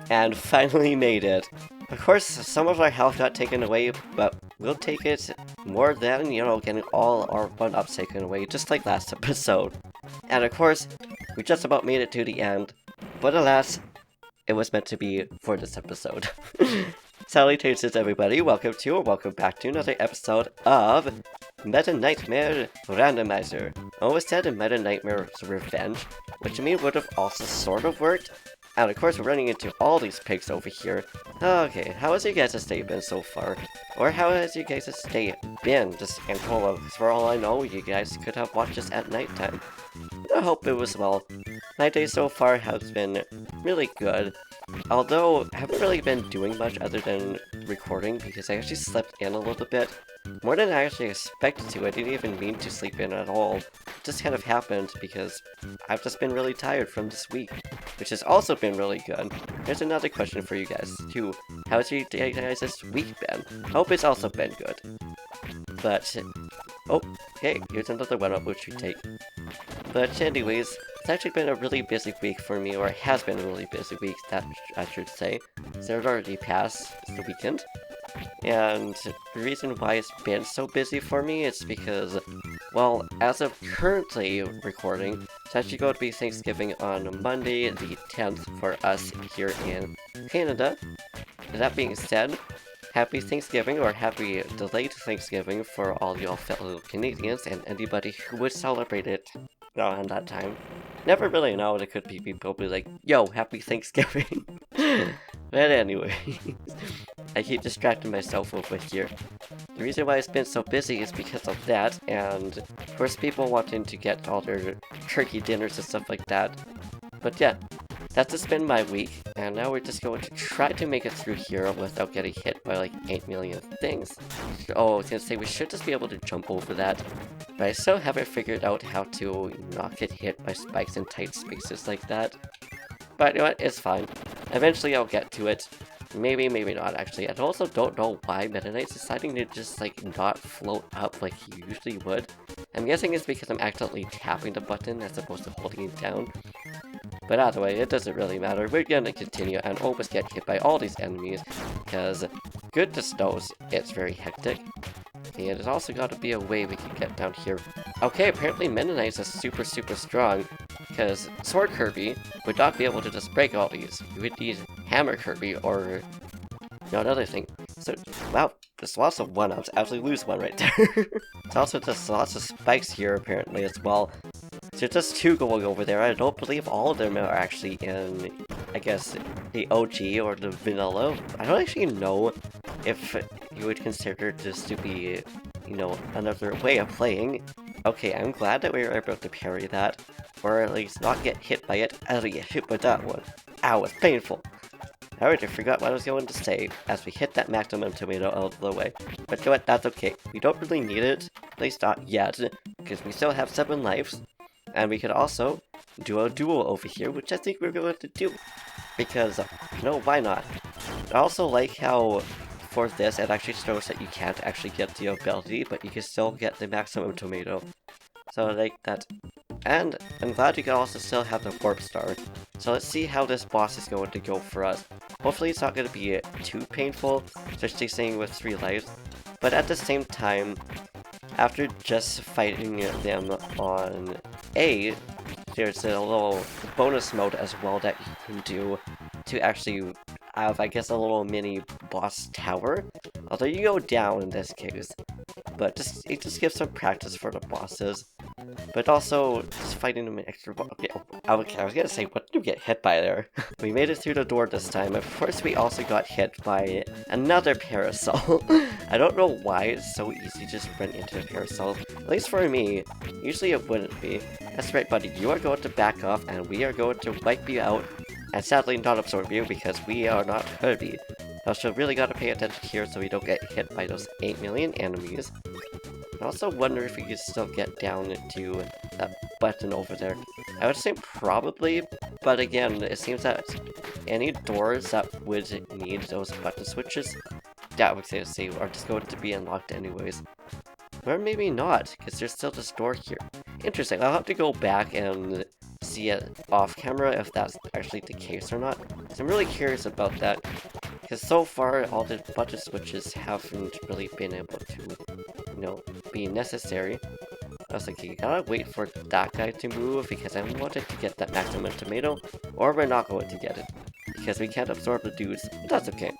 and finally made it. Of course, some of our health got taken away, but we'll take it more than, getting all our 1-ups taken away, just like last episode. And of course, we just about made it to the end, but alas, it was meant to be for this episode. Salutations everybody, welcome back to another episode of Knightmare Randomizer. I always said Meta Knightmare's Revenge, which to me would have also sort of worked. And of course we're running into all these pigs over here. Okay, how has your guys' day been so far? Or how has your guys' day been just in total? For all I know, you guys could have watched this at nighttime. I hope it was well. My day so far has been really good. Although, I haven't really been doing much other than recording because I actually slept in a little bit. More than I actually expected to. I didn't even mean to sleep in at all. It just kind of happened because I've just been really tired from this week, which has also been really good. Here's another question for you guys too. How's your guys this week been? Hope it's also been good. But, oh, hey, here's another one which we take. But anyways, it's actually been a really busy week for me, or it has been a really busy week, that I should say. So it already passed, it's the weekend. And the reason why it's been so busy for me is because, well, as of currently recording, it's actually going to be Thanksgiving on Monday the 10th for us here in Canada. That being said, happy Thanksgiving, or happy delayed Thanksgiving for all y'all fellow Canadians and anybody who would celebrate it around that time. Never really know, there could be people be like, yo, happy Thanksgiving. But anyway, I keep distracting myself over here. The reason why it's been so busy is because of that, and of course people wanting to get all their turkey dinners and stuff like that. But yeah, that's just been my week, and now we're just going to try to make it through here without getting hit by like 8 million things. Oh, I was gonna say we should just be able to jump over that, but I still haven't figured out how to not get hit by spikes in tight spaces like that. But you know what, it's fine. Eventually I'll get to it. Maybe, maybe not actually. I also don't know why Meta Knight's deciding to just like not float up like he usually would. I'm guessing it's because I'm accidentally tapping the button as opposed to holding it down. But either way, it doesn't really matter. We're gonna continue and almost get hit by all these enemies, because goodness knows it's very hectic. And there's also got to be a way we can get down here. Okay, apparently Meta Knight is super super because Sword Kirby would not be able to just break all these. You would need Hammer Kirby or another thing. So, wow, there's lots of 1-ups. I actually lose one right there. There's also just lots of spikes here apparently as well. So just 2 going over there. I don't believe all of them are actually in, I guess, the OG or the vanilla. I don't actually know if you would consider this to be, another way of playing. Okay, I'm glad that we were able to parry that, or at least not get hit by it. I didn't get hit by that one. Ow, it's painful. I already forgot what I was going to say as we hit that maximum tomato out of the way. But you know what, that's okay. We don't really need it, at least not yet, because we still have 7 lives. And we could also do a duel over here, which I think we're going to do. Because, why not? I also like how, for this, it actually shows that you can't actually get the ability, but you can still get the maximum tomato. So I like that. And I'm glad you can also still have the warp star. So let's see how this boss is going to go for us. Hopefully it's not going to be too painful, especially staying with 3 lives. But at the same time, after just fighting them on A, there's a little bonus mode as well that you can do to actually have, I guess, a little mini boss tower. Although you go down in this case, but it just gives some practice for the bosses. But also, just fighting them extra. Okay, I was gonna say, what did we get hit by there? We made it through the door this time. Of course, we also got hit by another parasol. I don't know why it's so easy to just run into a parasol. At least for me, usually it wouldn't be. That's right, buddy. You are going to back off, and we are going to wipe you out. And sadly, not absorb you because we are not Kirby. Also, really gotta pay attention here so we don't get hit by those 8 million enemies. I also wonder if we could still get down to that button over there. I would say probably, but again, it seems that any doors that would need those button switches, that would say are just going to be unlocked anyways. Or maybe not, because there's still this door here. Interesting, I'll have to go back and see it off camera if that's actually the case or not. So I'm really curious about that, because so far all the budget switches haven't really been able to, be necessary. I was like, you gotta wait for that guy to move because I wanted to get that maximum tomato, or we're not going to get it, because we can't absorb the dudes, but that's okay.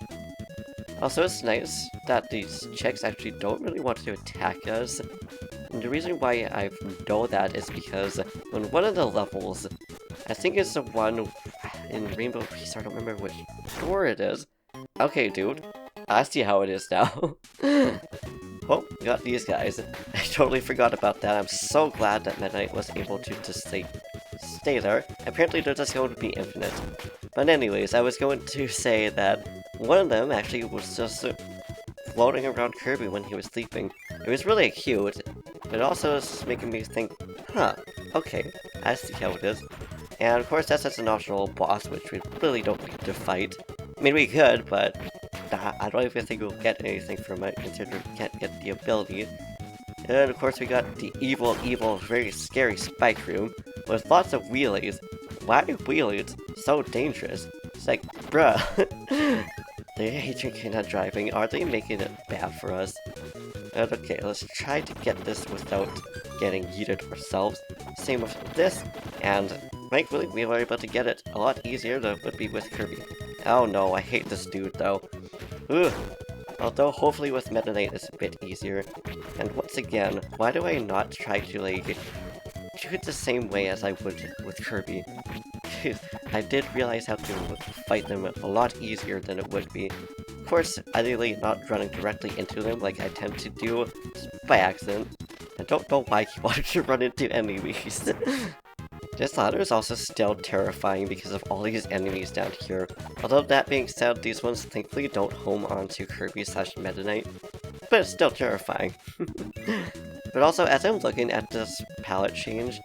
Also, it's nice that these chicks actually don't really want to attack us. And the reason why I know that is because on one of the levels, I think it's the one in Rainbow Peace, I don't remember which door it is. Okay, dude, I see how it is now. Well, we got these guys. I totally forgot about that. I'm so glad that Meta Knight was able to just stay there. Apparently they're just going to be infinite. But anyways, I was going to say that one of them actually was just floating around Kirby when he was sleeping. It was really cute, but also it's making me think, huh, okay, I see how it is. And of course that's just an optional boss, which we really don't need to fight. I mean, we could, but I don't even think we'll get anything from it, considering we can't get the ability. And of course we got the evil, very scary spike room, with lots of wheelies. Why are wheelies so dangerous? It's like, bruh. They hate drinking and driving. Are they making it bad for us? And okay, let's try to get this without getting yeeted ourselves. Same with this, and thankfully we were able to get it a lot easier than it would be with Kirby. Oh no, I hate this dude though. Ugh. Although hopefully with Meta Knight it's a bit easier. And once again, why do I not try to do it the same way as I would with Kirby? I did realize how to fight them a lot easier than it would be. Of course, ideally not running directly into them like I tend to do by accident. I don't know why he wanted to run into enemies. This ladder is also still terrifying because of all these enemies down here. Although that being said, these ones thankfully don't home onto Kirby/Meta Knight, but it's still terrifying. But also, as I'm looking at this palette change,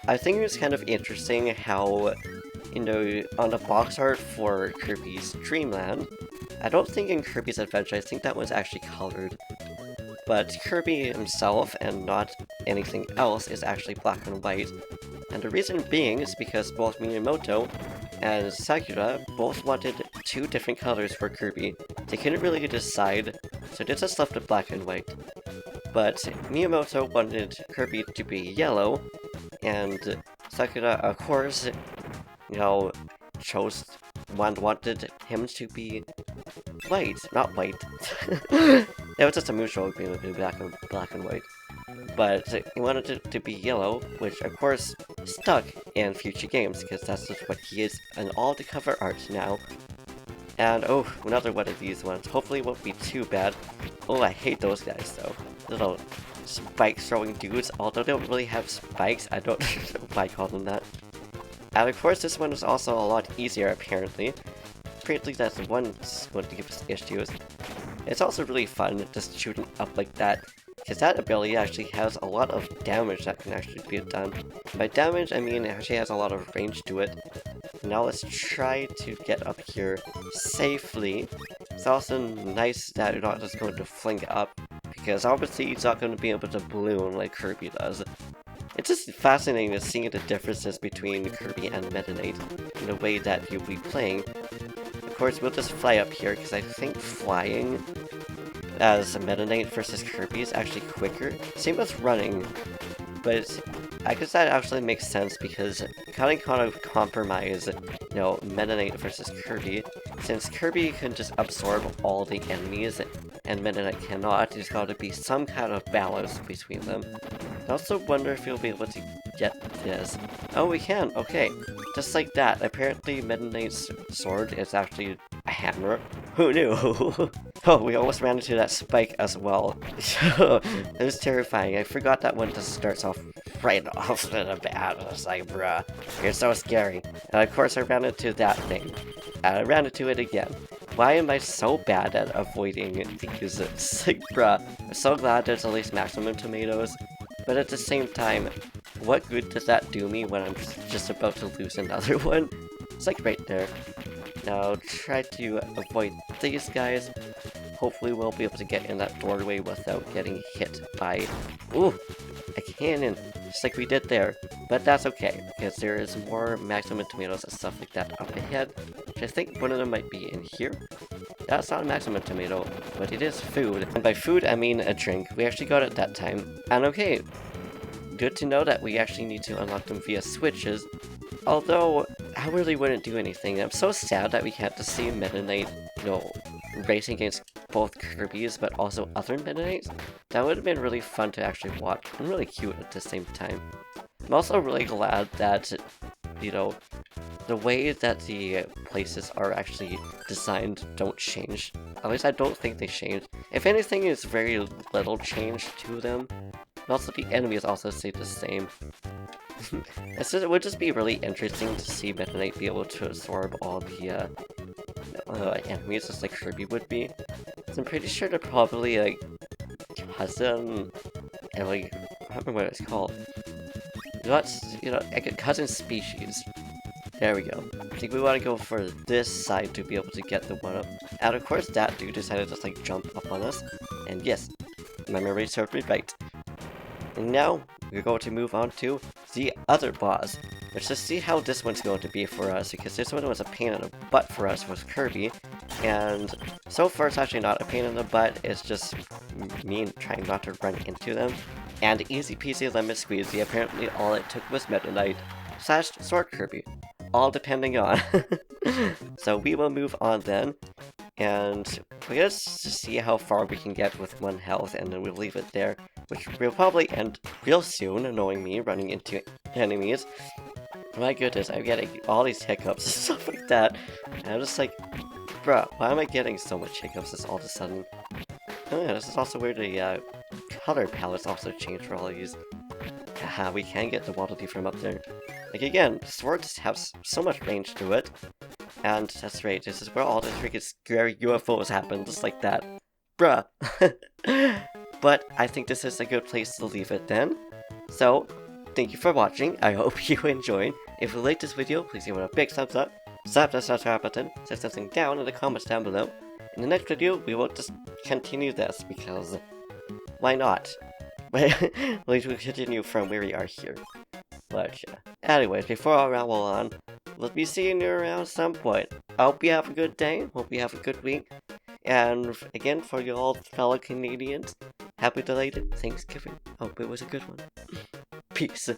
I think it's kind of interesting how, on the box art for Kirby's Dreamland, I don't think in Kirby's Adventure, I think that was actually colored. But Kirby himself, and not anything else, is actually black and white. And the reason being is because both Miyamoto and Sakura both wanted two different colors for Kirby. They couldn't really decide, so they just left it black and white. But Miyamoto wanted Kirby to be yellow, and Sakura, of course, wanted him to be white, not white. It was just a mutual agreement to be black and white. But he wanted it to be yellow, which of course stuck in future games, because that's just what he is in all the cover art now. And oh, another one of these ones. Hopefully it won't be too bad. Oh, I hate those guys though. Little spike throwing dudes, although they don't really have spikes, I don't know why I call them that. And of course this one is also a lot easier apparently. Apparently that's the one that's going to give us issues. It's also really fun just shooting up like that, because that ability actually has a lot of damage that can actually be done. By damage, I mean it actually has a lot of range to it. Now let's try to get up here safely. It's also nice that you're not just going to fling up, because obviously it's not going to be able to balloon like Kirby does. It's just fascinating to see the differences between Kirby and Meta Knight in the way that you'll be playing. Of course, we'll just fly up here, because I think flying as Meta Knight versus Kirby is actually quicker. Same with running, but I guess that actually makes sense because kind of compromise, Meta Knight versus Kirby, since Kirby can just absorb all the enemies and Meta Knight cannot. There's got to be some kind of balance between them. I also wonder if you'll be able to get this. Oh, we can. Okay, just like that. Apparently, Meta Knight's sword is actually a hammer. Who knew? Oh, we almost ran into that spike as well. It was terrifying. I forgot that one just starts off right off in a bat. I was like, bruh, you're so scary. And of course I ran into that thing. And I ran into it again. Why am I so bad at avoiding these? It's like, bruh, I'm so glad there's at least maximum tomatoes. But at the same time, what good does that do me when I'm just about to lose another one? It's like right there. Now try to avoid these guys. Hopefully we'll be able to get in that doorway without getting hit by... Ooh! a cannon, just like we did there. But that's okay, because there is more maximum tomatoes and stuff like that up ahead, which I think one of them might be in here. That's not a maximum tomato, but it is food. And by food, I mean a drink. We actually got it that time. And okay, good to know that we actually need to unlock them via switches. Although, I really wouldn't do anything. I'm so sad that we had to see Meta Knight, racing against both Kirby's, but also other Meta Knights. That would have been really fun to actually watch, and really cute at the same time. I'm also really glad that, the way that the places are actually designed don't change. At least I don't think they changed. If anything, it's very little change to them. And also, the enemies also stay the same. It would just be really interesting to see Meta Knight be able to absorb all the enemies just like Kirby would be. So I'm pretty sure they're probably like cousin, and like, I don't remember what it's called. Like a cousin species. There we go. I think we want to go for this side to be able to get the one-up. And of course that dude decided to just like jump up on us. And yes, my memory served me right. And now, we're going to move on to the other boss. Let's just see how this one's going to be for us, because this one was a pain in the butt for us with Kirby. And so far it's actually not a pain in the butt, it's just me trying not to run into them. And easy peasy lemon squeezy, apparently all it took was Meta Knight / Sword Kirby. All depending on. So we will move on then. And we're gonna just see how far we can get with 1 health, and then we'll leave it there, which will probably end real soon, knowing me running into enemies. My goodness, I'm getting all these hiccups and stuff like that, and I'm just like, bruh, why am I getting so much hiccups this all of a sudden? Oh yeah, this is also where the color palettes also change for all of these. Haha, we can get the Waddle Dee from up there. Like again, swords have so much range to it. And that's right, this is where all the freaking scary UFOs happen, just like that. Bruh. But I think this is a good place to leave it then. So, thank you for watching, I hope you enjoyed. If you liked this video, please give it a big thumbs up, slap that subscribe button, say something down in the comments down below. In the next video, we will just continue this, because why not? But we'll continue from where we are here. But yeah. Anyways, before I ramble on, we'll be seeing you around some point. I hope you have a good day, hope you have a good week, and again, for you all fellow Canadians, happy belated Thanksgiving. Hope it was a good one. Peace.